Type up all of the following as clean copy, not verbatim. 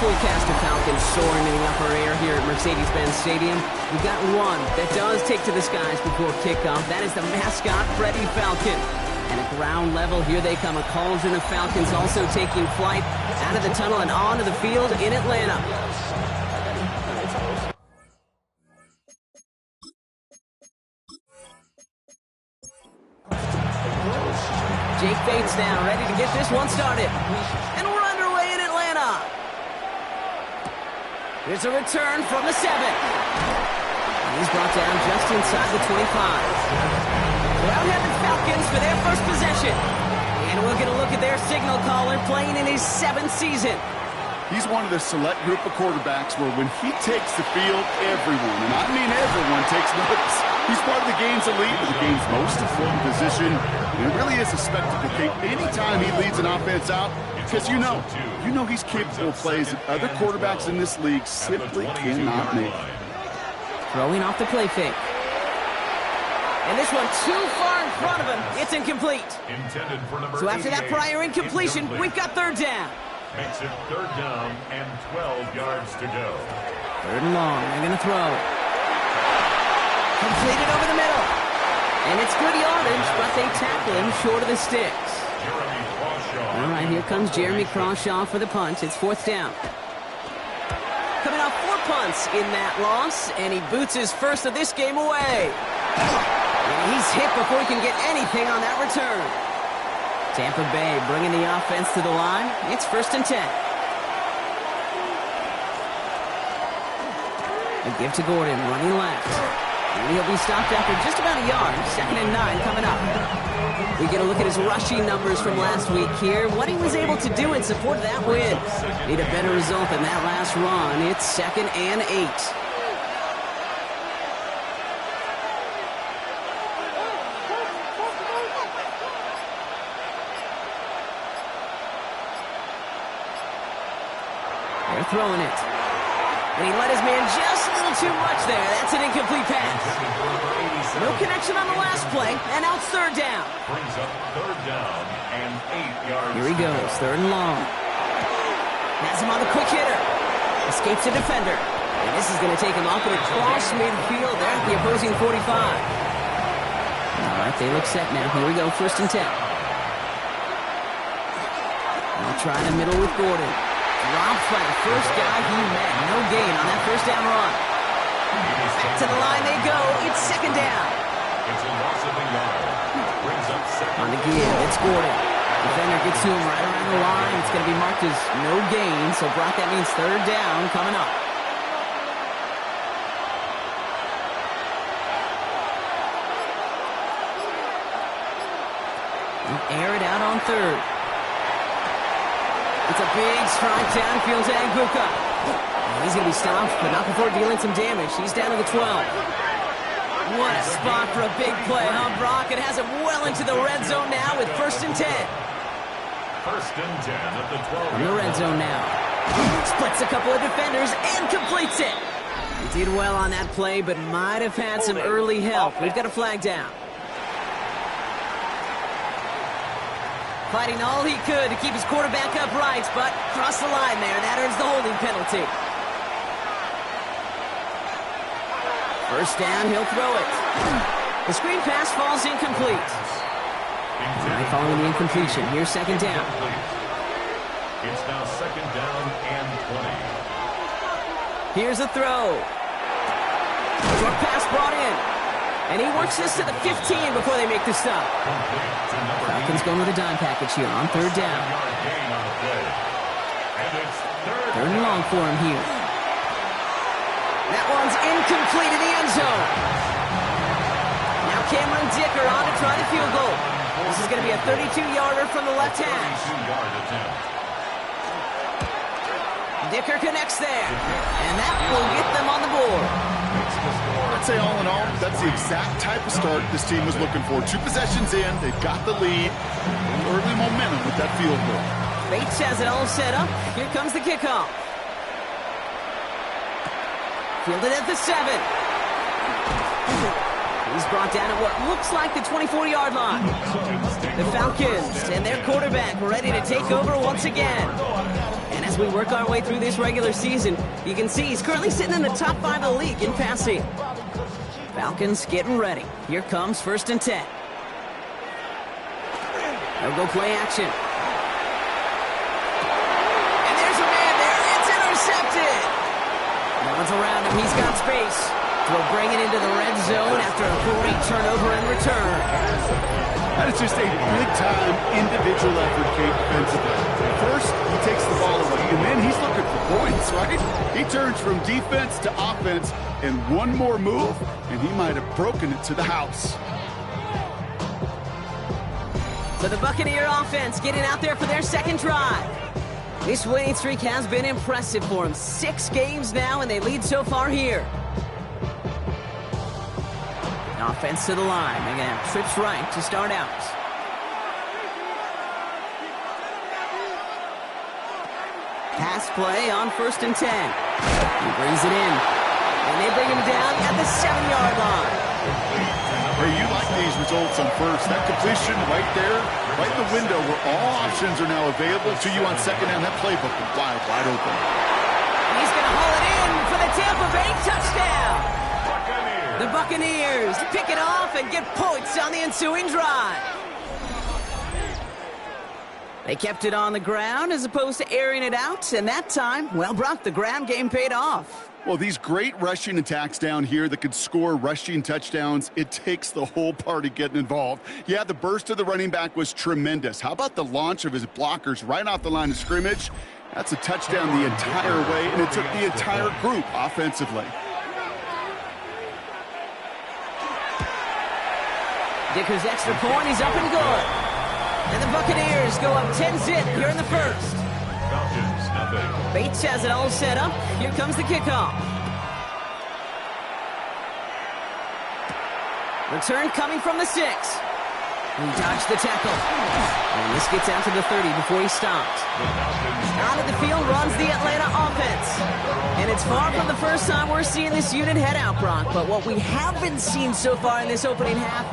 Full cast of Falcons soaring in the upper air here at Mercedes-Benz Stadium. We've got one that does take to the skies before kickoff. That is the mascot, Freddie Falcon. And at ground level, here they come. A cauldron of Falcons also taking flight out of the tunnel and onto the field in Atlanta. Jake Bates now ready to get this one started. And we're underway in Atlanta. Here's a return from the 7. And he's brought down just inside the 25. Round-headed Falcons for their first possession. And we'll get a look at their signal caller playing in his 7th season. He's one of the select group of quarterbacks where when he takes the field, everyone, and I mean everyone, takes notice. He's part of the game's elite, the game's most important position. And it really is a spectacle thing anytime he leads an offense out, because you know he's capable of plays that other quarterbacks in this league simply cannot make. Throwing off the play fake. And this one too far in front of him. It's incomplete. So after that prior incompletion, we've got 3rd down. Makes it 3rd down and 12 yards to go. 3rd and long. They're going to throw. Completed over the middle. And it's good yardage, but they tackle him short of the sticks. All right, here comes Jeremy Crawshaw for the punt. It's 4th down. Coming off 4 punts in that loss, and he boots his first of this game away. And he's hit before he can get anything on that return. Tampa Bay bringing the offense to the line. It's 1st and 10. A give to Gordon, running left. And he'll be stopped after just about a yard. 2nd and 9 coming up. We get a look at his rushing numbers from last week here. What he was able to do in support of that win. Need a better result than that last run. It's 2nd and 8. They're throwing it. And he let his man just a little too much there. That's an incomplete pass. No connection on the last play, and now it's 3rd down. Brings up 3rd down and 8 yards. Here he goes, 3rd and long. Has him on the quick hitter. Escapes a defender. And this is going to take him off and across midfield there at the opposing 45. All right, they look set now. Here we go, 1st and 10. I'll try the middle with Gordon. Dropped by the first guy he met. No gain on that 1st down run. Back to the line they go. It's 2nd down. It's a loss of a yard. Brings up 2nd. On the give, it's Gordon. Defender gets to him right around the line. It's going to be marked as no gain. So, Brock, that means 3rd down coming up. Air it out on 3rd. It's a big strike downfield to Agbuka. He's going to be stopped, but not before dealing some damage. He's down to the 12. What a spot for a big play, huh, Brock? It has him well into the red zone now with 1st and 10. 1st and 10 at the 12. From the red zone now. Splits a couple of defenders and completes it. He did well on that play, but might have had some early help. We've got a flag down. Fighting all he could to keep his quarterback upright, but crossed the line there. That earns the holding penalty. 1st down, he'll throw it. The screen pass falls incomplete. Following the incompletion, here's 2nd down. It's now 2nd down and 20. Here's a throw. Short pass brought in. And he works this to the 15 before they make the stop. Falcons going with a dime package here on 3rd down. 3rd and long for him here. That one's incomplete in the end zone. Now Cameron Dicker on to try the field goal. This is going to be a 32-yarder from the left hash. Dicker connects there. And that will get them on the board. I'd say all in all, that's the exact type of start this team was looking for. 2 possessions in, they've got the lead. Early momentum with that field goal. Bates has it all set up. Here comes the kickoff. Fielded at the 7. He's brought down at what looks like the 24-yard line. The Falcons and their quarterback ready to take over once again. And as we work our way through this regular season, you can see he's currently sitting in the top 5 of the league in passing. Falcons getting ready. Here comes 1st and 10. They'll go play action. And there's a man there. It's intercepted. No one's around him. He's got space. They'll bring it into the red zone after a great turnover and return. That is just a big-time individual effort, Kate, defensively. First, he takes the ball away, and then he's looking for points, right? He turns from defense to offense, and one more move, and he might have broken it to the house. So the Buccaneer offense getting out there for their second drive. This winning streak has been impressive for them. 6 games now, and they lead so far here. Offense to the line. They're going to have trips right to start out. Pass play on 1st and 10. He brings it in. And they bring him down at the 7-yard line. Hey, you like these results on first. That completion right there, right in the window where all options are now available to you on second down. That playbook is wide open. He's going to haul it in for the Tampa Bay touchdown. The Buccaneers pick it off and get points on the ensuing drive. They kept it on the ground as opposed to airing it out, and that time, well, Brock, the ground game paid off. Well, these great rushing attacks down here that could score rushing touchdowns, it takes the whole party getting involved. Yeah, the burst of the running back was tremendous. How about the launch of his blockers right off the line of scrimmage? That's a touchdown the entire way, and it took the entire group offensively. Dicker's extra point, he's up and good. And the Buccaneers go up 10-zip here in the first. Falcons, nothing. Bates has it all set up. Here comes the kickoff. Return coming from the 6. He dodged the tackle. And this gets out to the 30 before he stopped. Out of the field runs the Atlanta offense. And it's far from the first time we're seeing this unit head out, Brock. But what we haven't seen so far in this opening half,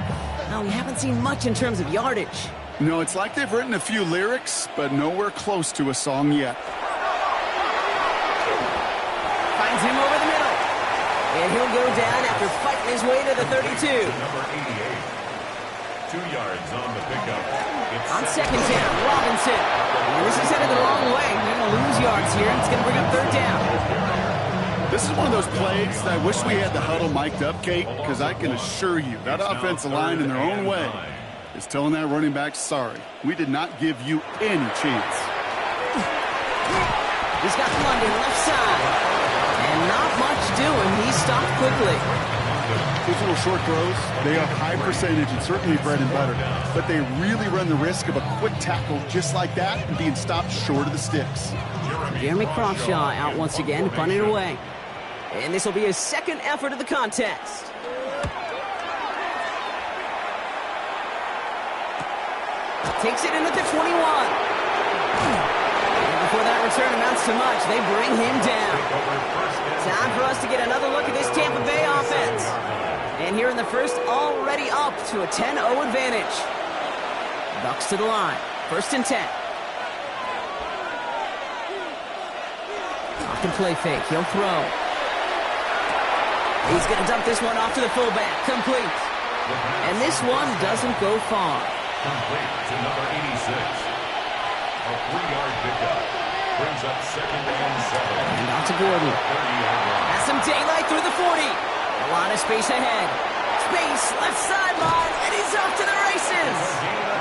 no, we haven't seen much in terms of yardage. No, it's like they've written a few lyrics, but nowhere close to a song yet. Finds him over the middle. And he'll go down after fighting his way to the 32. Number 88. 2 yards on the pickup. On second down, Robinson. And this is headed the wrong way. They're going to lose yards here. It's going to bring up 3rd down. This is one of those plays that I wish we had the huddle mic'd up, Kate, because I can assure you that offensive line in their own way is telling that running back, sorry, we did not give you any chance. He's got London left side. And not much doing. He stopped quickly. These little short throws, they are high percentage and certainly bread and butter, but they really run the risk of a quick tackle just like that and being stopped short of the sticks. Jeremy Crawshaw out once again, punting away. And this will be his second effort of the contest. Takes it in at the 21. And before that return amounts to much, they bring him down. Time for us to get another look at this Tampa Bay offense. And here in the first, already up to a 10-0 advantage. Bucks to the line. 1st and 10. Off the play fake. He'll throw. He's going to dump this one off to the fullback. Complete. And this one doesn't go far. Complete to number 86. A 3-yard pickup. Brings up 2nd and 7. And out to Gordon. 30-yard line. Has some daylight through the 40. A lot of space ahead. Space, left sideline, and he's off to the races.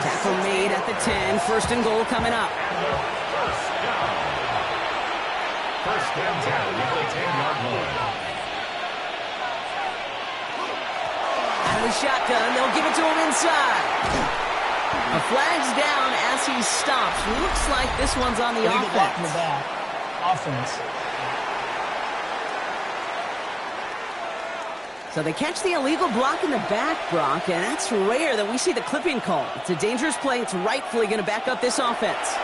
Tackle made at the 10. 1st and goal coming up. And the first down. 1st and 10 at the 10-yard line. Out of the shotgun, they'll give it to him inside. A flag's down as he stops. Looks like this one's on the offense. So they catch the illegal block in the back, Brock, and that's rare that we see the clipping call. It's a dangerous play. It's rightfully going to back up this offense.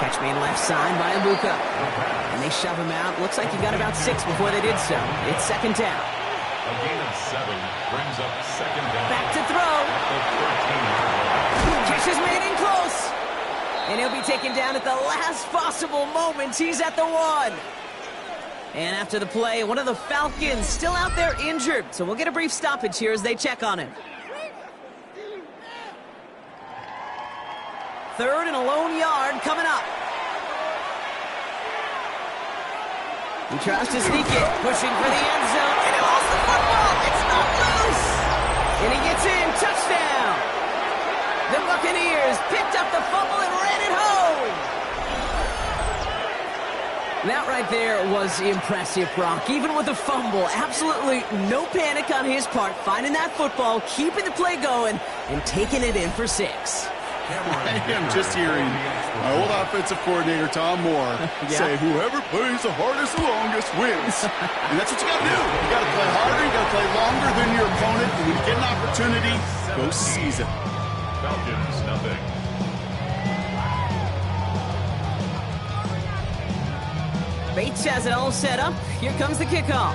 Catch me in left side by Ibuka. And they shove him out. Looks like he got about 6 before they did so. It's second down. A gain of 7 brings up second down. Back to throw. Catch is made in close. And he'll be taken down at the last possible moment. He's at the 1. And after the play, one of the Falcons still out there injured. So we'll get a brief stoppage here as they check on him. 3rd and a lone yard coming up. He tries to sneak it, pushing for the end zone, and he lost the football. It's not loose. And he gets in. Touchdown. The Buccaneers picked up the fumble and ran it home. That right there was impressive, Brock. Even with the fumble, absolutely no panic on his part. Finding that football, keeping the play going, and taking it in for 6. I am just hearing my old offensive coordinator, Tom Moore, say, whoever plays the hardest and longest wins. And that's what you got to do. You got to play harder. You got to play longer than your opponent. And when you get an opportunity, go seize it. Falcons, nothing. Bates has it all set up. Here comes the kickoff.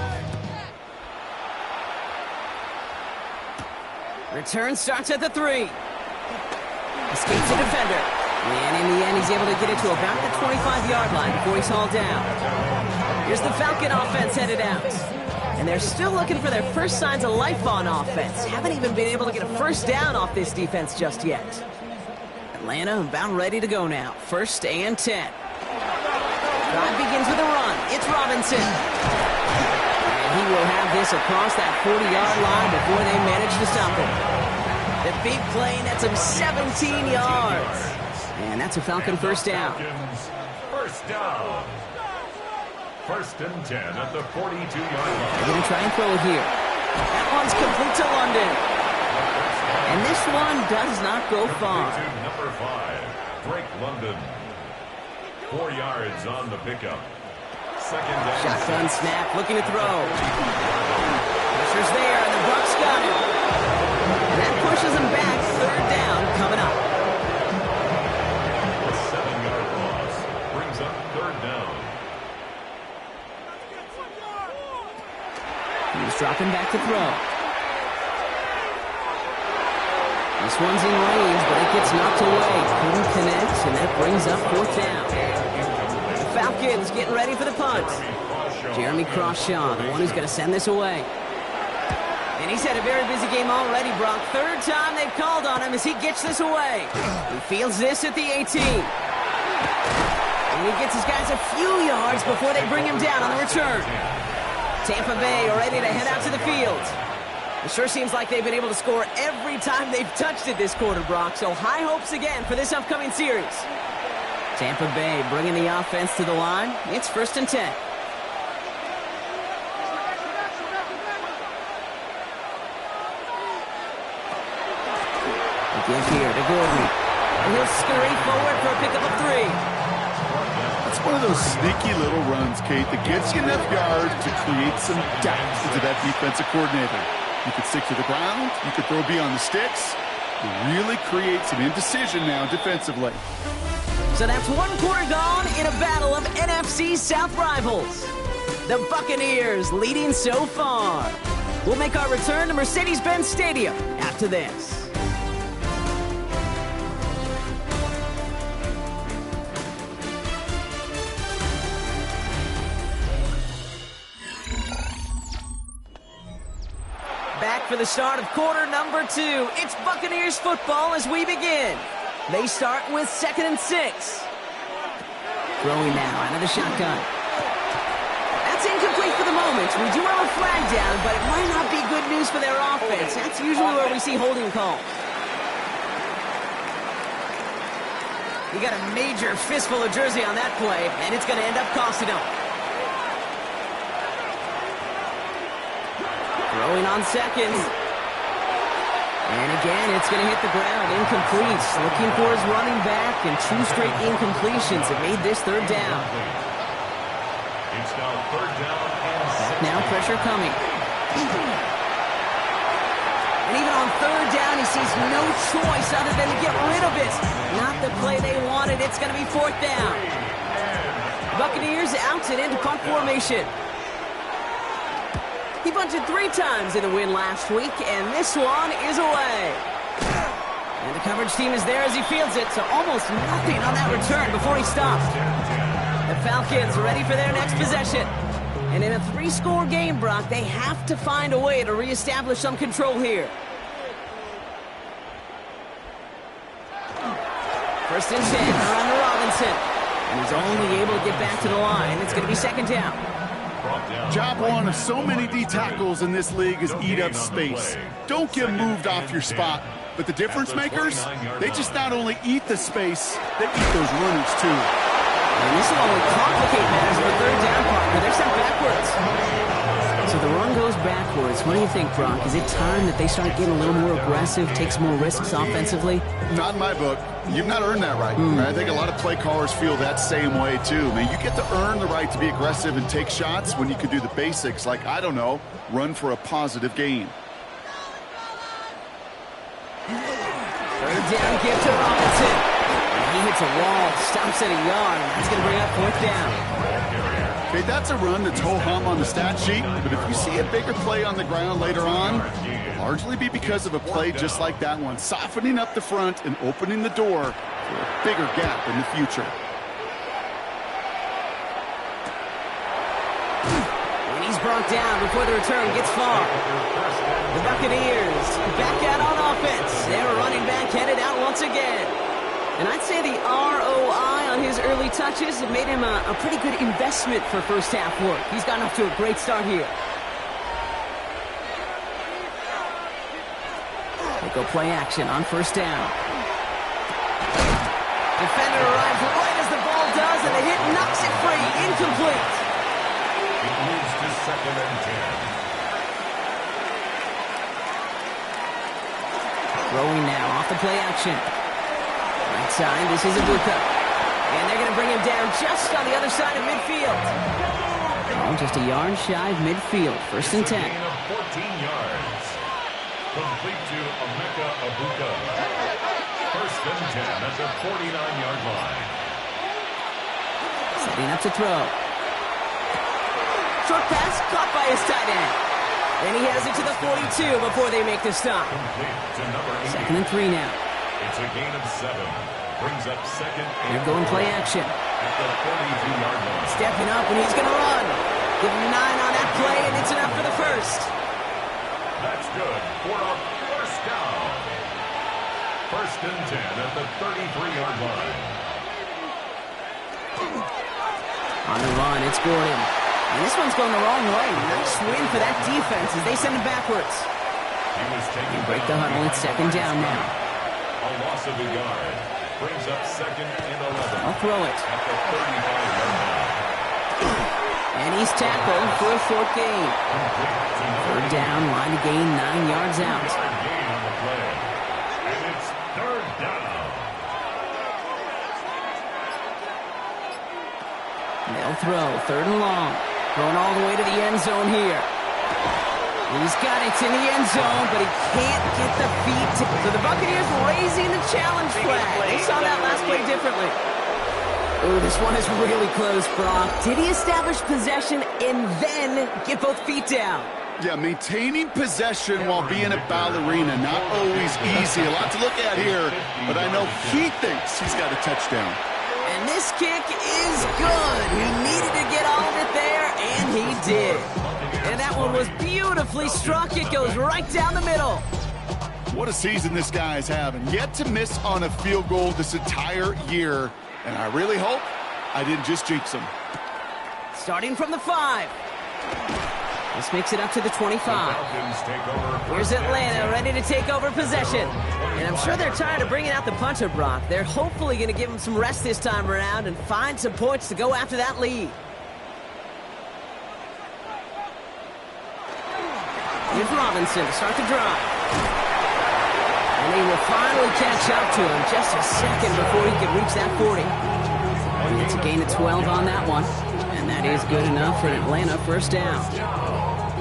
Return starts at the 3. Escapes the defender. And in the end, he's able to get it to about the 25-yard line before he's hauled down. Here's the Falcon offense headed out. And they're still looking for their first signs of life on offense. Haven't even been able to get a first down off this defense just yet. Atlanta about ready to go now. 1st and 10. Drive begins with a run. It's Robinson. And he will have this across that 40-yard line before they manage to stop him. The big play nets him 17 yards. And that's a Falcon first down. First down. 1st and 10 at the 42-yard line. They're going to try and throw it here. That one's complete to London. And this one does not go far. Number 5, Drake London. 4 yards on the pickup. 2nd down. Shotgun snap, looking to throw. Pressure's there, and the Bucs got it. And that pushes him back. 3rd down coming up. A 7-yard loss brings up 3rd down. He's dropping back to throw. This one's in range, but it gets knocked away. Couldn't connect, and that brings up 4th down. Falcons getting ready for the punt. Jeremy Crawshaw, the one who's going to send this away. And he's had a very busy game already, Brock. 3rd time they've called on him as he gets this away. He fields this at the 18. And he gets his guys a few yards before they bring him down on the return. Tampa Bay are ready to head out to the field. It sure seems like they've been able to score every time they've touched it this quarter, Brock. So high hopes again for this upcoming series. Tampa Bay bringing the offense to the line. It's 1st and 10. Again here to Gordon. And he'll scurry forward for a pickup of 3. It's one of those sneaky little runs, Kate, that gets you enough yards to create some doubt into that defensive coordinator. You could stick to the ground. You could throw beyond the sticks. It really creates some indecision now defensively. So that's 1 quarter gone in a battle of NFC South rivals. The Buccaneers leading so far. We'll make our return to Mercedes-Benz Stadium after this. Back for the start of quarter number 2. It's Buccaneers football as we begin. They start with 2nd and 6. Throwing now out of the shotgun. That's incomplete for the moment. We do have a flag down, but it might not be good news for their offense. That's usually where we see holding calls. You got a major fistful of jersey on that play, and it's going to end up costing them. Throwing on 2nd. And again, it's going to hit the ground. Incomplete. Looking for his running back, and 2 straight incompletions have made this 3rd down. It's now third down and 6. Now pressure coming. And even on third down, he sees no choice other than to get rid of it. Not the play they wanted. It's going to be fourth down. Buccaneers out and into punt formation. He punted 3 times in the win last week, and this one is away. And the coverage team is there as he fields it, so almost nothing on that return before he stops. The Falcons ready for their next possession. And in a 3-score game, Brock, they have to find a way to reestablish some control here. First and 10 around to Robinson. And he's only able to get back to the line. It's going to be second down. Job one of so many D tackles in this league is eat up space. Don't get moved off your spot. But the difference makers, they just not only eat the space, they eat those runners too. And this will only complicate matters for third down partner. They're sent backwards. So the run goes backwards. What do you think, Brock? Is it time that they start getting a little more aggressive, take some more risks offensively? Not in my book. You've not earned that right. I think a lot of play callers feel that same way too. Man, you get to earn the right to be aggressive and take shots when you can do the basics, like, I don't know, run for a positive gain. Third down give to Robinson. And he hits a wall, stops at a yard. That's going to bring up fourth down. Okay, that's a run that's ho-hum on the stat sheet, but if you see a bigger play on the ground later on, it'll largely be because of a play just like that one, softening up the front and opening the door for a bigger gap in the future. And he's brought down before the return gets far. The Buccaneers back out on offense. Their running back headed out once again. And I'd say the ROI on his early touches have made him a pretty good investment for first half work. He's gotten off to a great start here. They go play action on first down. Defender arrives right as the ball does, and the hit knocks it free. Incomplete. It moves to second and 10. Throwing now off the play action. Right side, this is Buca. And they're going to bring him down just on the other side of midfield. Oh, just a yard shy of midfield. First and 10. Gain of 14 yards. Complete to Buca. First and 10 at the 49-yard line. Setting up to throw. Short pass caught by his tight end. And he has it to the 42 before they make the stop. Complete to number 8. Second and 3 now. It's a gain of 7. Brings up second and They're going play action. at the 42-yard line. Stepping up, and he's going to run. Give him 9 on that play, and it's enough for the first. That's good for a first down. First and 10 at the 33-yard line. On the run, it's Gordon. And this one's going the wrong way. Nice win for that defense as they send him backwards. He was taken Break the huddle. It's second down now. A loss of a yard. Brings up second and 11. I'll throw it. At the 35-yard line. And he's tackled for a short gain. Third down, line to gain 9 yards out. Gain on the play. And it's third down. They'll throw. Third and long. Going all the way to the end zone here. He's got it in the end zone, but he can't get the feet. So the Buccaneers raising the challenge flag. They saw that last play differently. Ooh, this one is really close, Brock. Did he establish possession and then get both feet down? Yeah, maintaining possession while being a ballerina, not always easy. A lot to look at here, but I know he thinks he's got a touchdown. And this kick is good. He needed to get all of it there, and he did. And that one was beautifully struck. It goes right down the middle. What a season this guy is having. Yet to miss on a field goal this entire year. And I really hope I didn't just jinx him. Starting from the 5. This makes it up to the 25. Falcons take over. Here's Atlanta ready to take over possession. And I'm sure they're tired of bringing out the punter, Brock. They're hopefully going to give him some rest this time around and find some points to go after that lead. Here's Robinson to start the drive. And he will finally catch up to him just a second before he can reach that 40. And it's a gain of 12 on that one. And And that is good enough for an Atlanta first down.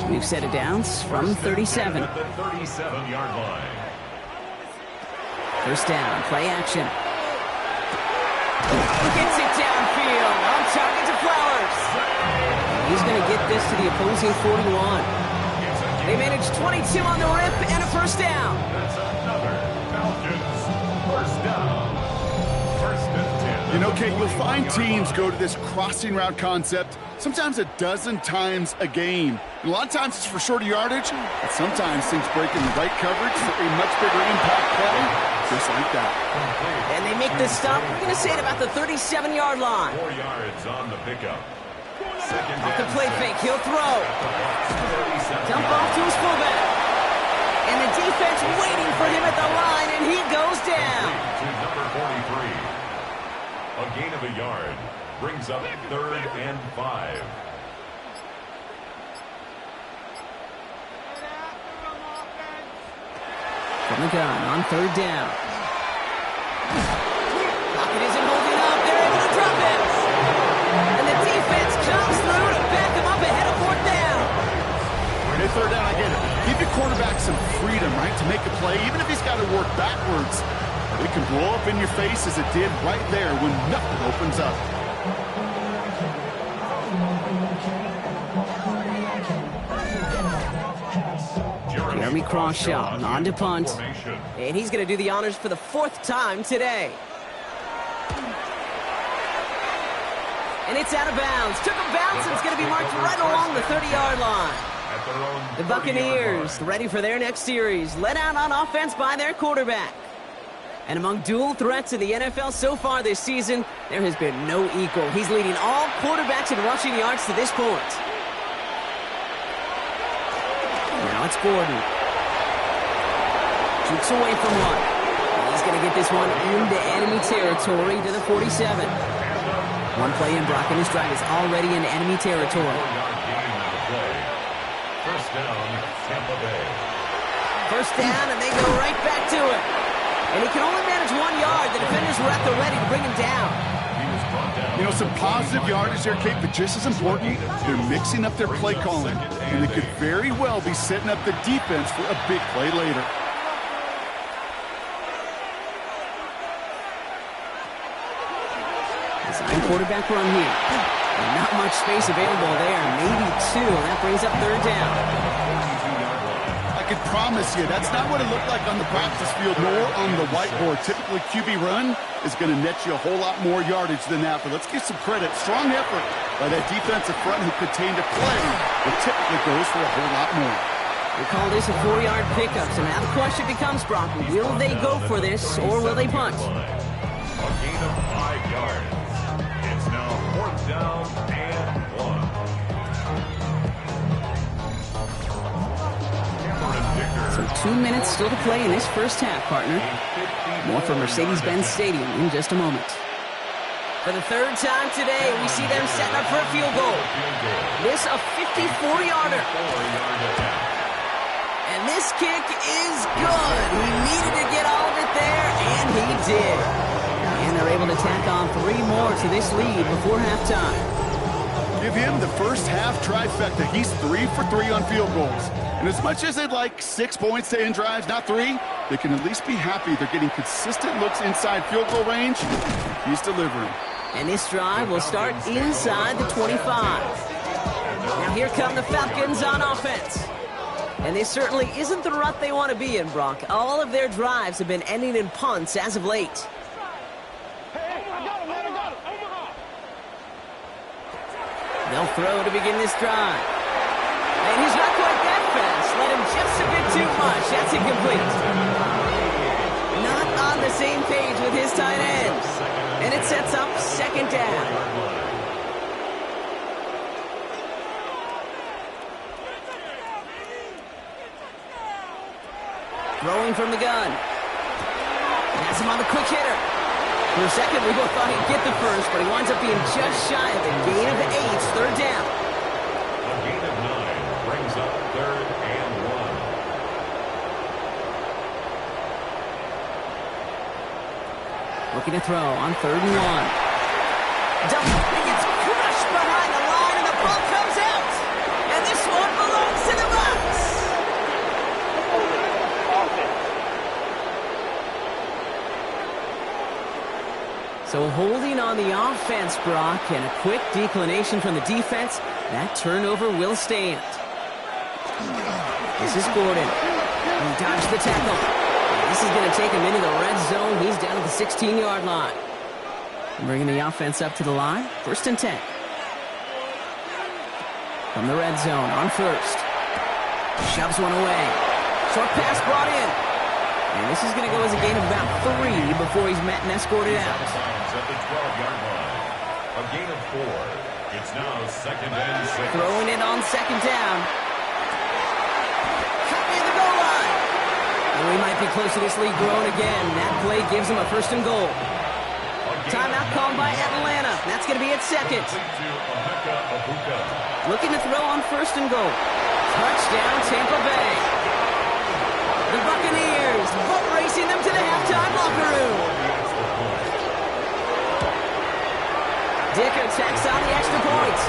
We've set it down from 37. At the 37-yard line. First down, play action. Gets it downfield. On target to Flowers. He's going to get this to the opposing 41. They managed 22 on the rip and a first down. That's another Falcons first down. First and 10. You know, Kate, you'll find teams go to this crossing route concept sometimes a dozen times a game. And a lot of times it's for shorter yardage, but sometimes things break in the right coverage for a much bigger impact play, just like that. And they make this stop, we're going to say, at about the 37-yard line. 4 yards on the pickup. Second Off the down, play fake, he'll throw. 37. Dump off to his fullback. And the defense waiting for him at the line, and he goes down. To number 43. A gain of a yard brings up 3rd and 5. From the gun on 3rd down. Pocket isn't holding up. They're able to drop it. And the defense comes through to back him up ahead of 4th down. At 3rd down, I get it. Give your quarterback some freedom, right, to make a play, even if he's got to work backwards. It can blow up in your face as it did right there when nothing opens up. Jeremy Crawshaw on to punt. And he's going to do the honors for the 4th time today. And it's out of bounds. Took a bounce, and it's going to be marked right along the 30-yard line. The Buccaneers ready for their next series. Led out on offense by their quarterback. And among dual threats in the NFL so far this season, there has been no equal. He's leading all quarterbacks in rushing yards to this point. Now it's Gordon. Shoots away from one. He's going to get this one into enemy territory to the 47. One play in, Brock, and his drive is already in enemy territory. First down, Tampa Bay. First down, and they go right back to it. And he can only manage 1 yard. The defenders were at the ready to bring him down. You know, some positive yardage there, Kate, but just as important, they're mixing up their play calling. And they could very well be setting up the defense for a big play later. Design quarterback run here. And not much space available there. Maybe 2. That brings up 3rd down. I could promise you that's not what it looked like on the practice field nor on the whiteboard. Typically, QB run is going to net you a whole lot more yardage than that. But let's give some credit. Strong effort by that defensive front who contained a play that typically goes for a whole lot more. We call this a 4-yard pickup. So now the question becomes, Brock, will they go for this or will they punt? A gain of 5 yards. It's now 4th down and 1. So 2 minutes still to play in this first half, partner. More from Mercedes-Benz Stadium in just a moment. For the 3rd time today, we see them setting up for a field goal. This a 54-yarder. And this kick is good. He needed to get all of it there, and he did. And they're able to tack on 3 more to this lead before halftime. Give him the first half trifecta. He's 3 for 3 on field goals. And as much as they'd like 6 points to end drives, not 3, they can at least be happy they're getting consistent looks inside field goal range. He's delivering. And this drive will start inside the 25. Now here come the Falcons on offense. And this certainly isn't the rut they want to be in, Brock. All of their drives have been ending in punts as of late. They'll throw to begin this drive. And he's not quite that fast. Let him just a bit too much. That's incomplete. Not on the same page with his tight ends. And it sets up 2nd down. Throwing from the gun. Has him on the quick hitter. For a second, we both thought he'd get the first, but he winds up being just shy of the gain of 8, 3rd down. A gain of 9 brings up 3rd and 1. Looking to throw on 3rd and 1. He gets crushed behind the line. offense, Brock, and a quick declination from the defense. That turnover will stand. This is Gordon. He dodged the tackle. This is going to take him into the red zone. He's down at the 16-yard line. Bringing the offense up to the line. 1st and 10. From the red zone on first. Shoves one away. Short pass brought in. And this is going to go as a gain of about 3 before he's met and escorted out. At the 12-yard line. A gain of 4. It's now 2nd and 6. Throwing it on 2nd down. Cut near the goal line. And we might be close to this lead growing again. That play gives him a 1st and goal. Timeout called by Atlanta. That's going to be at 2nd. Looking to throw on 1st and goal. Touchdown, Tampa Bay. The Buccaneers boat racing them to the halftime locker room. Dicker tacks on the extra point.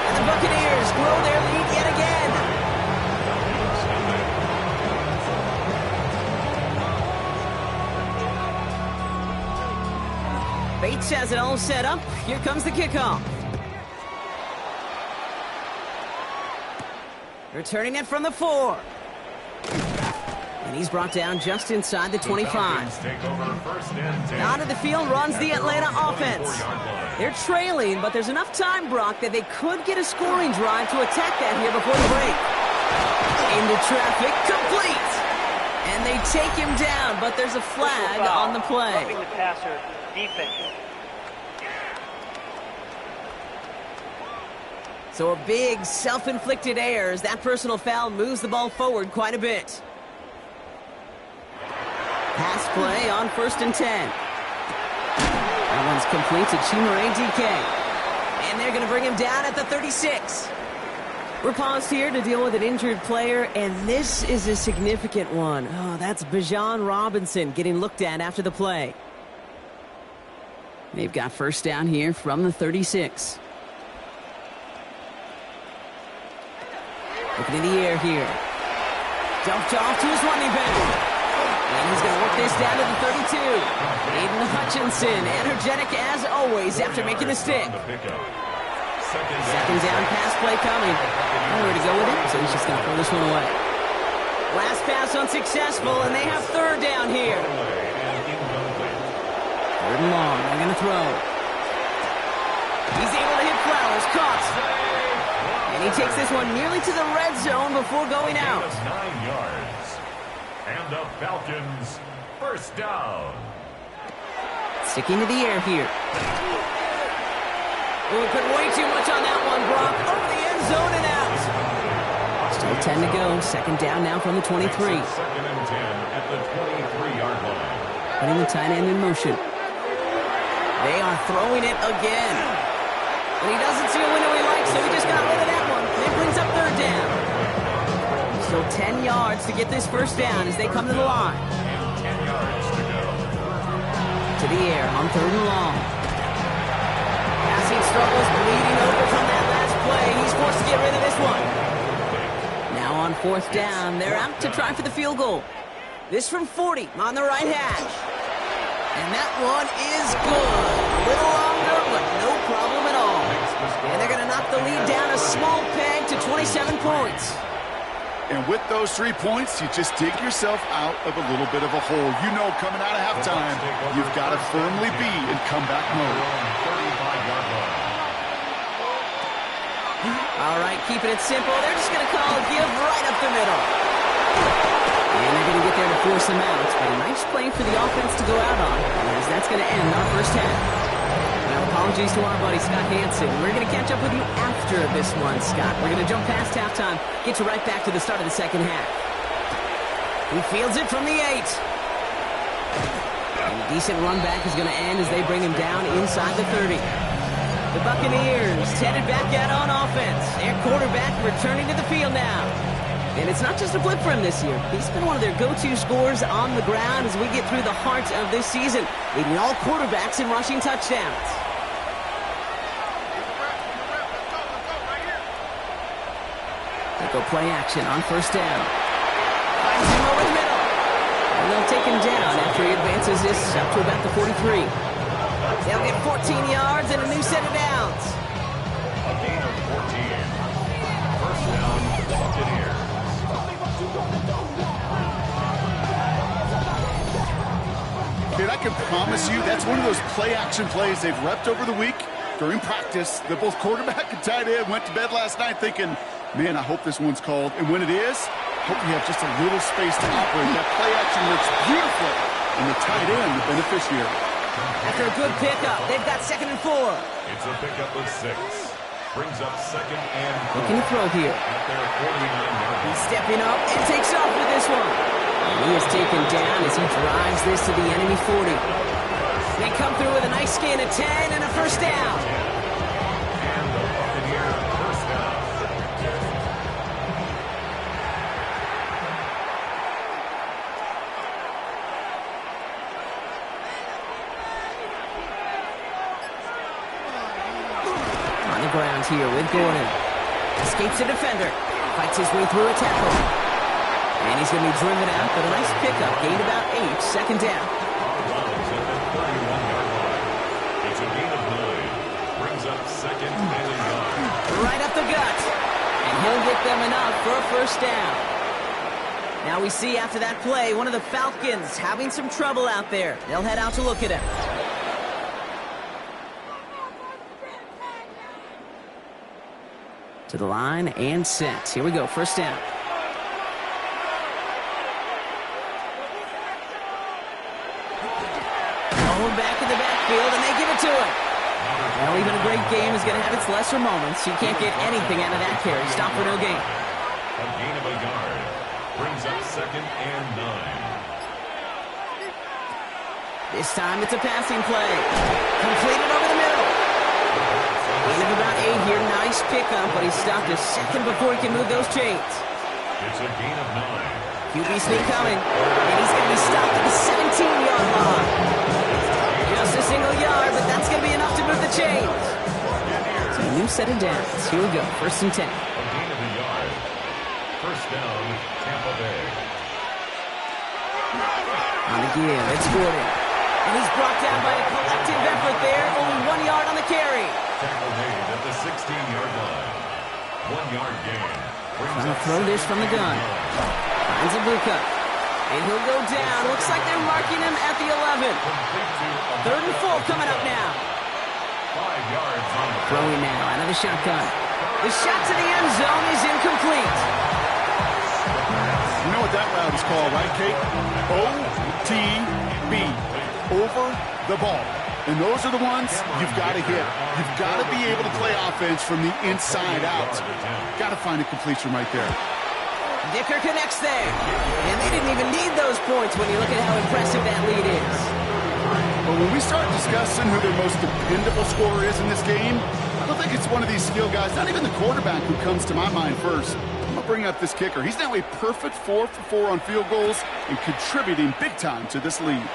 And the Buccaneers grow their lead yet again. Bates has it all set up. Here comes the kickoff. Returning it from the 4. And he's brought down just inside the 25. Out of the field runs the Atlanta offense. They're trailing, but there's enough time, Brock, that they could get a scoring drive to attack that here before the break. Into traffic, complete. And they take him down, but there's a flag on the play. Roughing the passer, defense. So a big self-inflicted error as that personal foul moves the ball forward quite a bit. Pass play on 1st and 10. That one's complete to Chimere DK. And they're going to bring him down at the 36. We're paused here to deal with an injured player, and this is a significant one. Oh, that's Bijan Robinson getting looked at after the play. They've got 1st down here from the 36. Looking in the air here. Dumped off to his running back. And he's going to work this down to the 32. Aiden Hutchinson, energetic as always after making the stick. 2nd down pass play coming. Nowhere to go with it, so he's just going to throw this one away. Last pass unsuccessful, and they have 3rd down here. 3rd and long, they're going to throw. He's able to hit Flowers, caught. And he takes this one nearly to the red zone before going out. 9 yards. And the Falcons, 1st down. Sticking to the air here. Oh, put way too much on that one, Brock. Over the end zone and out. Still 10 to go. 2nd down now from the 23. 2nd and 10 at the 23-yard line. Putting the tight end in motion. They are throwing it again. But he doesn't see a window he likes, so he just got rid of that one. It brings up 3rd down. Still 10 yards to get this 1st down as they come to the line. And 10 yards to go. To the air on 3rd and long. Passing struggles, bleeding over from that last play. He's forced to get rid of this one. Now on 4th down, they're out to try for the field goal. This from 40 on the right hash. And that one is good. A little longer, but no problem at all. And they're going to knock the lead down a small peg to 27 points. And with those 3 points, you just dig yourself out of a little bit of a hole. You know, coming out of halftime, you've got to firmly be in comeback mode. All right, keeping it simple. They're just going to call a give right up the middle. And they're going to get there to force him out. But a nice play for the offense to go out on, as that's going to end our 1st half. Now, apologies to our buddy Scott Hansen. We're going to catch up with you after this one, Scott. We're going to jump past halftime, get you right back to the start of the 2nd half. He fields it from the 8. And a decent run back is going to end as they bring him down inside the 30. The Buccaneers headed back out on offense. Their quarterback returning to the field now. And it's not just a blip for him this year. He's been one of their go-to scorers on the ground as we get through the heart of this season, leading all quarterbacks in rushing touchdowns. They go play action on 1st down. Finds him over the middle. And they'll take him down after he advances this up to about the 43. They'll get 14 yards and a new set of downs. A gain of 14. First down, Buccaneers. Kid, I can promise you that's one of those play-action plays they've repped over the week during practice that both quarterback and tight end went to bed last night thinking, man, I hope this one's called. And when it is, hope we have just a little space to operate. That play-action works beautifully, and the tight end, the beneficiary. After a good pickup, they've got 2nd and 4. It's a pickup of 6. Brings up 2nd and 4. Looking to throw here. At their 49-yard line. He's stepping up and takes off with this one. And he is taken down as he drives this to the enemy 40. They come through with a nice gain of 10 and a first down. And the Buccaneer first down. On the ground here with Gordon. Escapes a defender. Fights his way through a tackle. And he's going to be driven out, but a nice pickup. Gained about 8. 2nd down. Browns at the 31-yard line. It's a gain of 9. Brings up 2nd and a yard. Right up the gut. And he'll get them enough for a first down. Now we see after that play, one of the Falcons having some trouble out there. They'll head out to look at him. To the line and set. Here we go. First down. Going back in the backfield, and they give it to him. Well, even a great game is going to have its lesser moments. You can't get anything out of that carry. Stop for no gain. A gain of a yard. Brings up 2nd and 9. This time it's a passing play. Completed over the middle. Gain of about 8 here. Nice pickup, but he stopped a second before he can move those chains. It's a gain of 9. QB sneak coming, and he's going to be stopped at the 17-yard line. Just a single yard, but that's going to be enough to move the chains. So a new set of downs. Here we go. 1st and 10. A gain of a yard. First down, Tampa Bay. On the give, it's Gordon. And he's brought down by a collective effort there. Only 1 yard on the carry. Tackle made at the 16-yard line. 1 yard gain. Trying to throw this from the gun. Finds a Buca. And he'll go down. Looks like they're marking him at the 11. 3rd and 4 coming up now. 5 yards on the Throwing now out of the shotgun. The shot to the end zone is incomplete. You know what that route is called, right, Kate? OTB. Over the ball. And those are the ones you've got to hit. You've got to be able to play offense from the inside out. Got to find a completion right there. Dicker connects there. And they didn't even need those points when you look at how impressive that lead is. But when we start discussing who their most dependable scorer is in this game, I don't think it's one of these skill guys, not even the quarterback, who comes to my mind first. I'm going to bring up this kicker. He's now a perfect 4 for 4 on field goals and contributing big time to this lead.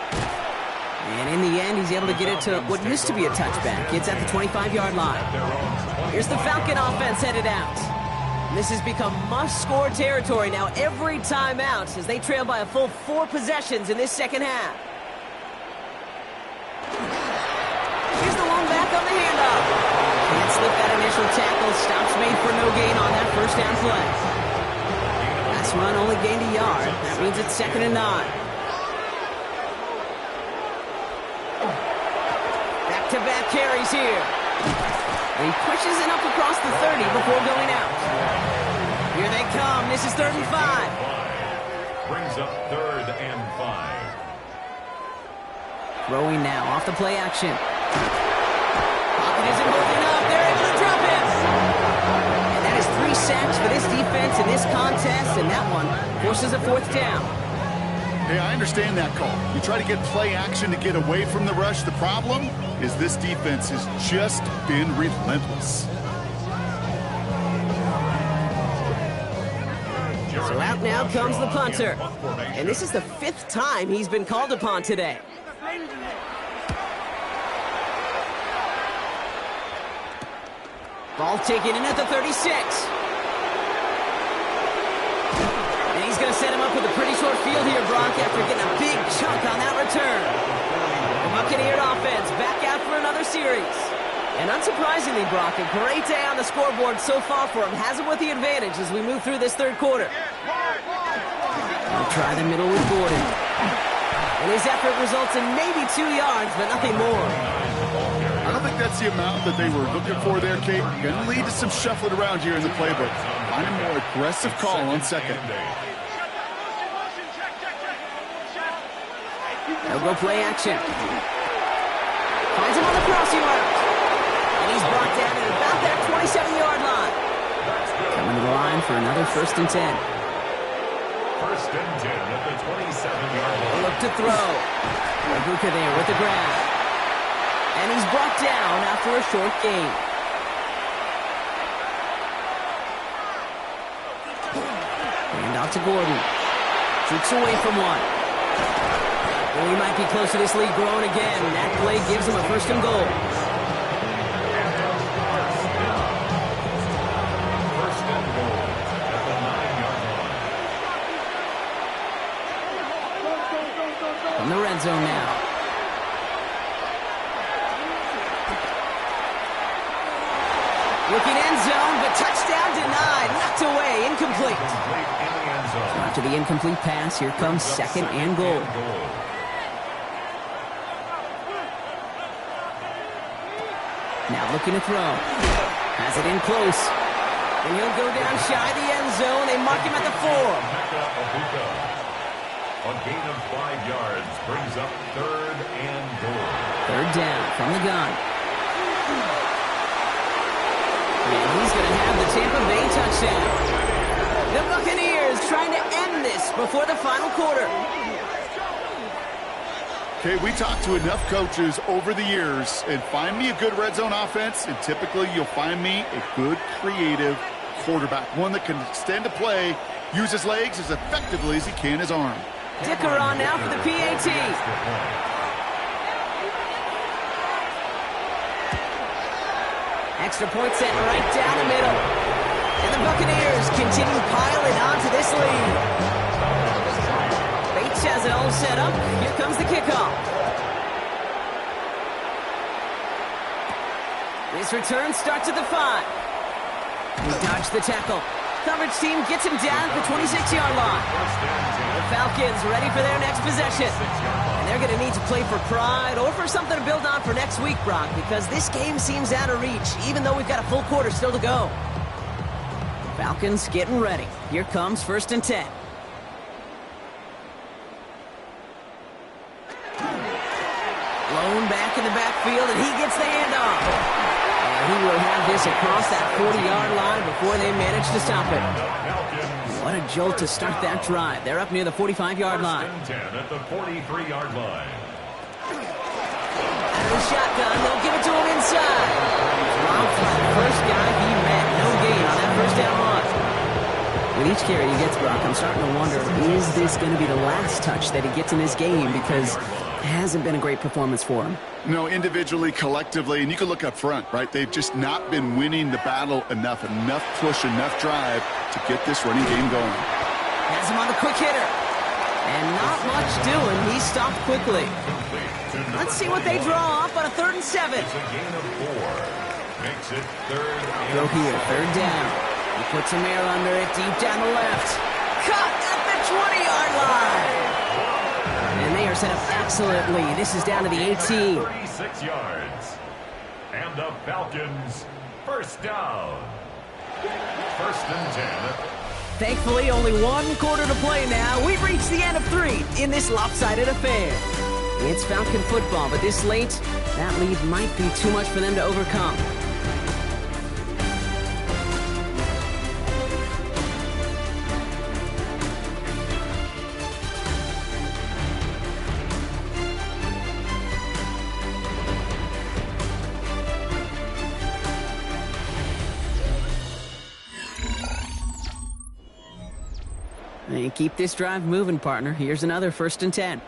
And in the end, he's able to get it to what used to be a touchback. It's at the 25-yard line. Here's the Falcon offense headed out. This has become must-score territory now every time out as they trail by a full 4 possessions in this second half. Here's the one back on the handoff. Can't slip that initial tackle. Stops made for no gain on that first down play. Last run only gained a yard. That means it's 2nd and 9. Back-to-back carries here. And he pushes it up across the 30 before going out. Here they come. This is 3rd and 5. Brings up 3rd and 5. Throwing now off the play action. Pocket isn't moving up. They're able to drop him. And that is 3 sacks for this defense in this contest, and that one forces a 4th down. Hey, I understand that call. You try to get play action to get away from the rush. The problem is this defense has just been relentless. So out now comes the punter. And this is the 5th time he's been called upon today. Ball taken in at the 36. And he's going to set him up with a pretty short field here, Brock, after getting a big chunk on that return. From up Buccaneers offense back out for another series. And unsurprisingly, Brock, a great day on the scoreboard so far for him. Has him with the advantage as we move through this third quarter. They'll try the middle with Gordon. And his effort results in maybe 2 yards, but nothing more. I don't think that's the amount that they were looking for there, Kate. Going to lead to some shuffling around here in the playbook. Find a more aggressive call on second. They'll go play action. Finds him on the crossing route. And he's brought down at about that 27-yard line. Coming to the line for another 1st and 10. 1st and 10 at the 27-yard line. Look to throw. Buca there with the grab. And he's brought down after a short gain. Hand out to Gordon. Shoots away from one. Well, he might be close to this lead growing again. That play gives him a 1st and goal. 1st and goal at the 9-yard line. From the red zone now. Looking end zone, but touchdown denied. Knocked away, incomplete. So after the incomplete pass, here comes 2nd and goal. Now looking to throw. Has it in close. And he'll go down shy of the end zone. They mark him at the 4. A gain of 5 yards brings up 3rd and goal. 3rd down from the gun. And he's going to have the Tampa Bay touchdown. The Buccaneers trying to end this before the final quarter. Okay, we talked to enough coaches over the years, and find me a good red zone offense, and typically you'll find me a good creative quarterback, one that can extend a play, use his legs as effectively as he can his arm. Dicker on now for the PAT. Extra point set right down the middle. And the Buccaneers continue piling on to this lead. Bates has it all set up. Here comes the kickoff. This return starts at the 5. He dodged the tackle. Coverage team gets him down at the 26-yard line. The Falcons ready for their next possession. And they're going to need to play for pride or for something to build on for next week, Brock, because this game seems out of reach, even though we've got a full quarter still to go. Falcons getting ready. Here comes 1st and 10. Blown back in the backfield, and he gets the handoff. He will have this across that 40-yard line before they manage to stop it. What a jolt to start that drive. They're up near the 45-yard line. 10 at the 43-yard line. Out of the shotgun, they'll give it to him inside. Rob for the first guy he met. No gain on that 1st down run. With each carry he gets, Brock, I'm starting to wonder, is this going to be the last touch that he gets in this game? Because it hasn't been a great performance for him. No, individually, collectively, and you can look up front, right? They've just not been winning the battle enough push, enough drive to get this running game going. Has him on the quick hitter. And not much doing. He stopped quickly. Let's see what they draw up on a 3rd and 7. It's a gain of 4. Makes it 3rd and Go here, 3rd down. He puts some air under it, deep down the left. Cut at the 20-yard line. And they are set up excellently. This is down to the 18. 36 yards. And the Falcons, 1st down. 1st and 10. Thankfully, only 1 quarter to play now. We've reached the end of 3 in this lopsided affair. It's Falcon football, but this late, that lead might be too much for them to overcome. And keep this drive moving, partner. Here's another 1st and 10.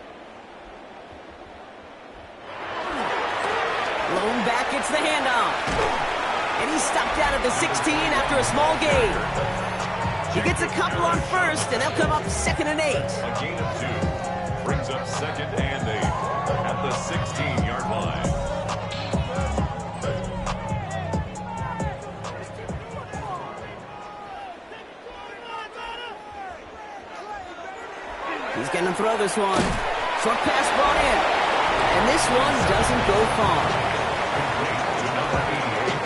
Blown back, it's the handoff. And he's stopped out at the 16 after a small gain. He gets a couple on 1st, and they'll come up 2nd and 8. A gain of 2. Brings up 2nd and 8 at the 16-yard line. He's going to throw this one. Short pass brought in. And this one doesn't go far. To number 88.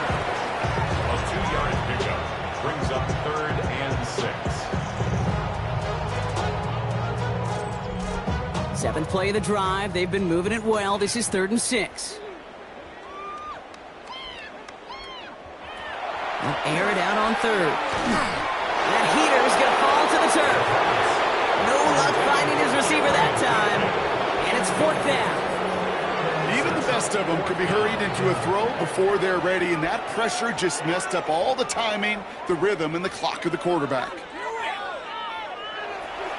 A 2-yard pickup. Brings up 3rd and 6. Seventh play of the drive. They've been moving it well. This is 3rd and 6. They'll air it out on 3rd. That heater is going to fall to the turf. No luck finding his receiver that time. And it's 4th down. Even the best of them could be hurried into a throw before they're ready, and that pressure just messed up all the timing, the rhythm, and the clock of the quarterback.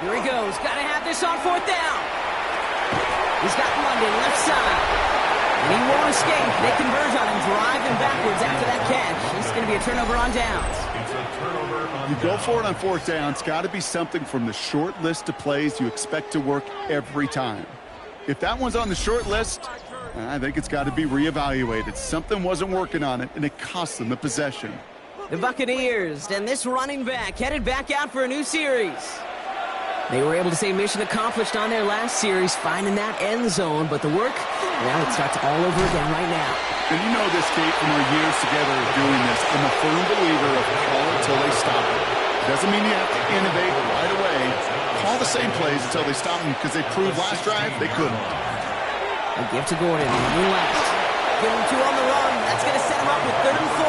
Here he goes. Got to have this on 4th down. He's got London left side. And he won't escape. They converge on him, drive him backwards after that catch. It's going to be a turnover on downs. It's a turnover on You go for it on 4th down. It's got to be something from the short list of plays you expect to work every time. If that one's on the short list, I think it's got to be reevaluated. Something wasn't working on it, and it cost them the possession. The Buccaneers and this running back headed back out for a new series. They were able to say mission accomplished on their last series, finding that end zone, but the work, well, it starts all over again right now. And you know this, Kate, from our years together of doing this. I'm a firm believer of call it till they stop it. It doesn't mean you have to innovate right away. Call the same plays until they stop them, because they proved last drive they couldn't. A give to Gordon, in left. Give him 2 on the run. That's going to set him up with 3rd and 4.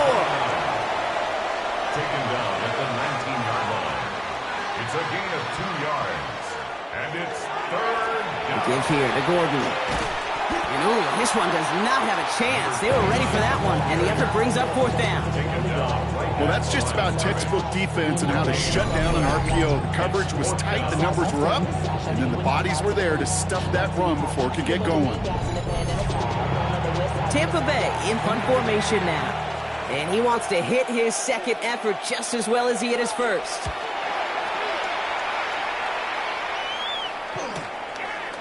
Taken down at the 19-yard line. It's a gain of 2 yards. And it's 3rd down. Give here to Gordon. And ooh, this one does not have a chance. They were ready for that one, and the effort brings up 4th down. Well, that's just about textbook defense and how to shut down an RPO. The coverage was tight, the numbers were up, and then the bodies were there to stuff that run before it could get going. Tampa Bay in punt formation now. And he wants to hit his second effort just as well as he hit his first.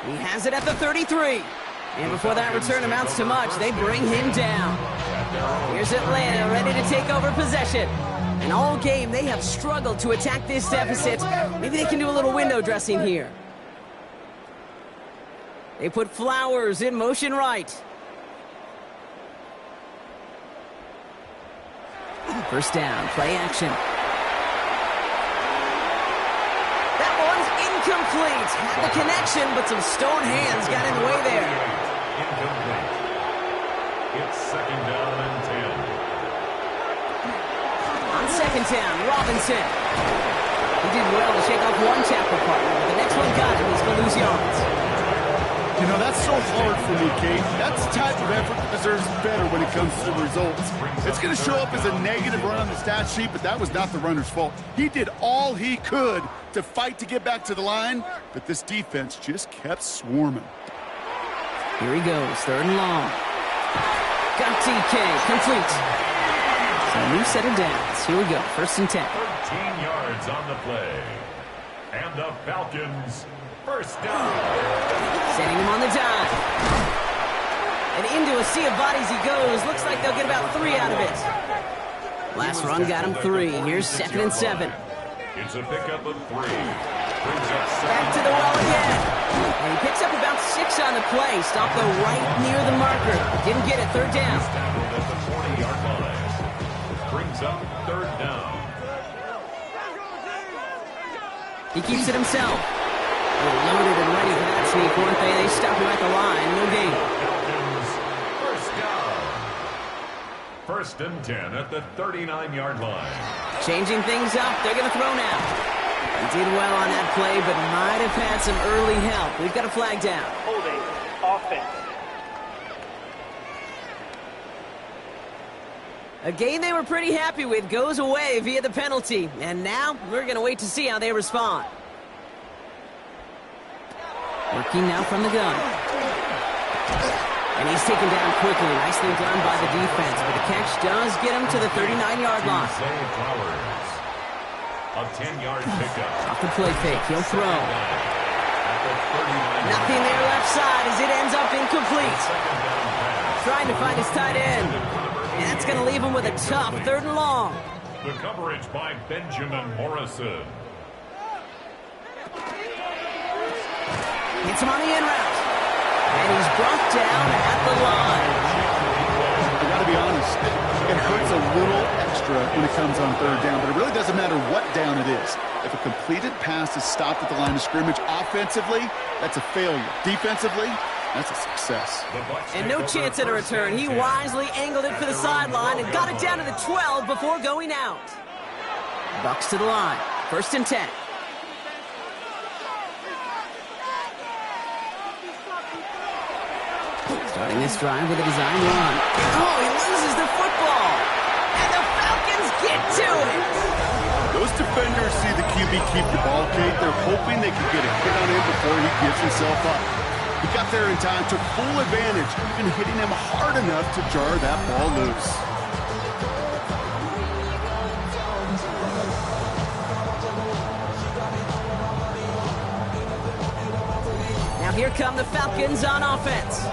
He has it at the 33. And before that return amounts to much, they bring him down. Here's Atlanta ready to take over possession. And all game, they have struggled to attack this deficit. Maybe they can do a little window dressing here. They put Flowers in motion right. First down, play action. That one's incomplete. Had the connection, but some stone hands got in the way there. Incomplete. It's 2nd down and 10. On 2nd down, Robinson. He did well to shake off one tackle partner, but the next one got him. He's going to lose yards. You know, that's so hard for me, Kate. That's the type of effort that deserves better when it comes to the results. It's going to show up as a negative run on the stat sheet, but that was not the runner's fault. He did all he could to fight to get back to the line, but this defense just kept swarming. Here he goes, 3rd and long. Got TK, complete. So a new set of downs. Here we go, 1st and 10. 13 yards on the play. And the Falcons, 1st down. Setting him on the dive. And into a sea of bodies he goes. Looks like they'll get about 3 out of it. Last run got him 3. Here's 2nd and 7. It's a pickup of 3. Back to the well again. And he picks up about 6 on the play. Stopped though right near the marker. Didn't get it, 3rd down. At the 40-yard line. Brings up 3rd down. He keeps it himself. They're loaded and ready for that sneak, weren't they? They stop him at the line. No gain. Falcons, 1st down. 1st and 10 at the 39-yard line. Changing things up. They're going to throw now. He did well on that play, but might have had some early help. We've got a flag down. Holding. Offense. A game they were pretty happy with goes away via the penalty. And now we're going to wait to see how they respond. Working now from the gun. And he's taken down quickly. Nicely done by the defense. But the catch does get him to the 39-yard line. A 10-yard pickup. Off the play fake. He'll throw. At Nothing there left side as it ends up incomplete. Trying to find his tight end. And that's going to leave him with a tough 3rd and long. The coverage by Benjamin Morrison. Gets him on the in route. And he's brought down at the line. I got to be honest, it hurts a little extra when it comes on 3rd down, but it really doesn't matter what down it is. If a completed pass is stopped at the line of scrimmage offensively, that's a failure. Defensively, that's a success. And no chance at a return. He wisely angled it for the sideline and got it down to the 12 before going out. Bucks to the line. 1st and 10. Starting this drive with a design run. Oh, he loses the football. And the Falcons get to it. Those defenders see the QB keep the ball, Kate. They're hoping they can get a hit on him before he gives himself up. He got there in time, took full advantage, even hitting him hard enough to jar that ball loose. Now here come the Falcons on offense.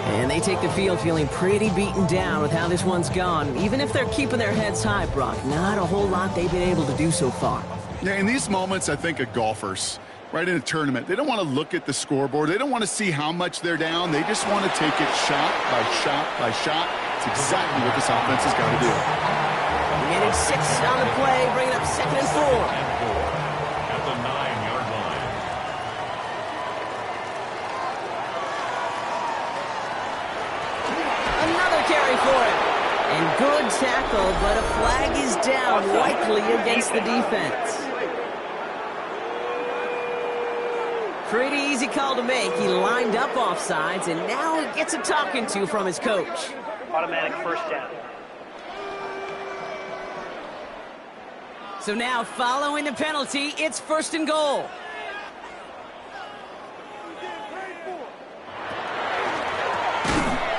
And they take the field feeling pretty beaten down with how this one's gone. Even if they're keeping their heads high, Brock, not a whole lot they've been able to do so far. Yeah, in these moments, I think of golfers, right in a tournament. They don't want to look at the scoreboard. They don't want to see how much they're down. They just want to take it shot by shot by shot. It's exactly what this offense has got to do. Getting 6 on the play, bringing up 2nd and 4. At the 9-yard line. Another carry for him. And good tackle, but a flag is down, likely against the defense. Pretty easy call to make. He lined up offsides, and now he gets a talking to from his coach. Automatic 1st down. So now, following the penalty, it's 1st and goal.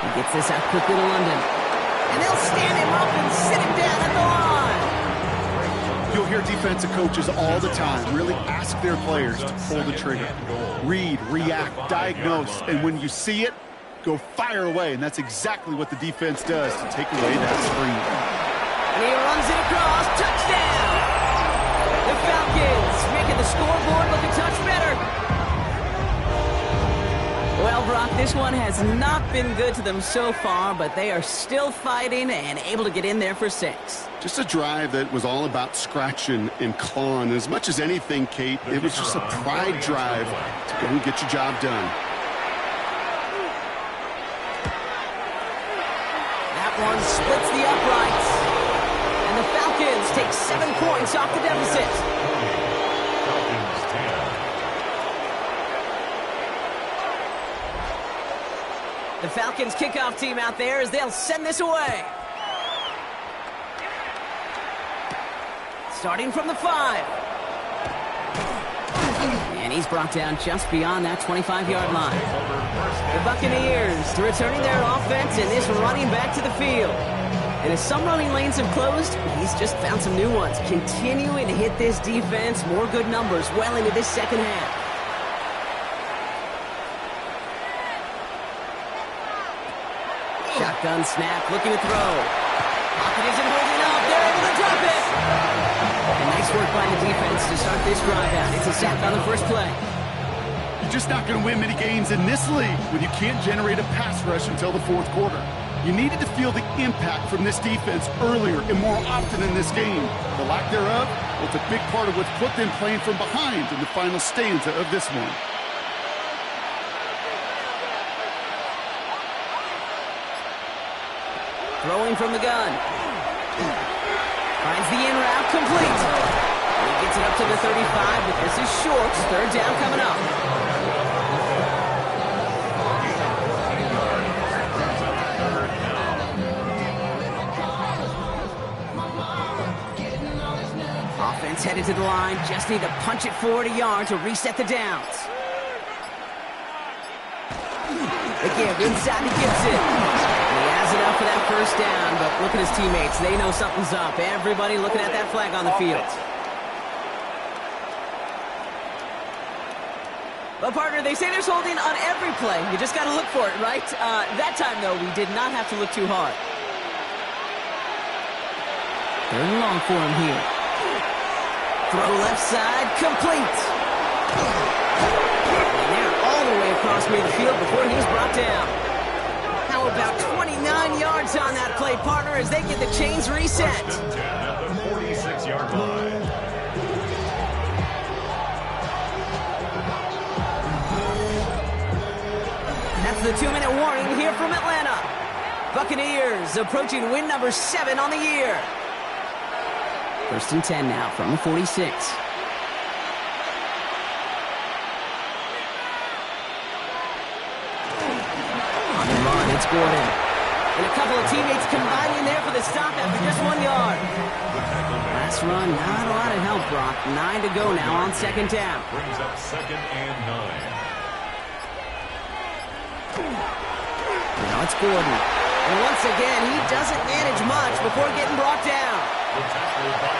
He gets this out quickly to London. And they'll stand him up and sit him down at the line. You'll hear defensive coaches all the time really ask their players to pull the trigger. Read, react, diagnose, and when you see it, go fire away. And that's exactly what the defense does to take away that screen. And he runs it across. Touchdown! The Falcons making the scoreboard look a touch better. Well, Brock, this one has not been good to them so far, but they are still fighting and able to get in there for 6. Just a drive that was all about scratching and clawing. As much as anything, Kate, it was just a pride drive to go and get your job done. That one splits the uprights. And the Falcons take 7 points off the deficit. Falcons 10. The Falcons kickoff team out there as they'll send this away. Starting from the 5. And he's brought down just beyond that 25-yard line. The Buccaneers returning their offense and this running back to the field. And as some running lanes have closed, he's just found some new ones. Continuing to hit this defense, more good numbers well into this second half. Shotgun snap, looking to throw. Pocket isn't holding up. They're able to drop it. And nice work by the defense to start this drive out. It's a sack on the first play. You're just not going to win many games in this league when you can't generate a pass rush until the 4th quarter. You needed to feel the impact from this defense earlier and more often in this game. The lack thereof, well, it's a big part of what's put them playing from behind in the final stanza of this one. Throwing from the gun. Finds the in route complete. And he gets it up to the 35, but this is short. 3rd down coming up. Offense headed to the line. Just need to punch it forward a yard to reset the downs. Again, inside he gets it. He has enough for that 1st down, but look at his teammates. They know something's up. Everybody looking at that flag on the field. Well, partner, they say there's holding on every play. You just got to look for it, right? That time, though, we did not have to look too hard. Third and long for him here. Throw left side, complete. And they're all the way across midfield before he's brought down. How about 29 yards on that play, partner, as they get the chains reset. First and 10 at the 46-yard line. That's the 2-minute warning here from Atlanta. Buccaneers approaching win number 7 on the year. First and 10 now from the 46. On the run, it's Gordon. And a couple of teammates combining there for the stop after just 1 yard. Last run, not a lot of help, Brock. 9 to go now on second down. Brings up second and 9. Now it's Gordon. And once again, he doesn't manage much before getting brought down.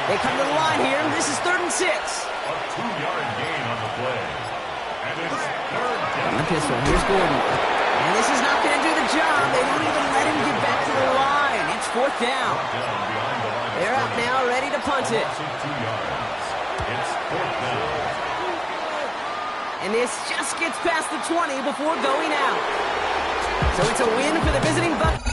They come to the line here, and this is 3rd and 6. A 2-yard gain on the play. And it's third down. On the pistol, here's Gordon. And this is not going to do the job. They won't even let him get back to the line. It's 4th down. They're out now, ready to punt it. It's 4th down. And this just gets past the 20 before going out. So it's a win for the visiting Buccaneers.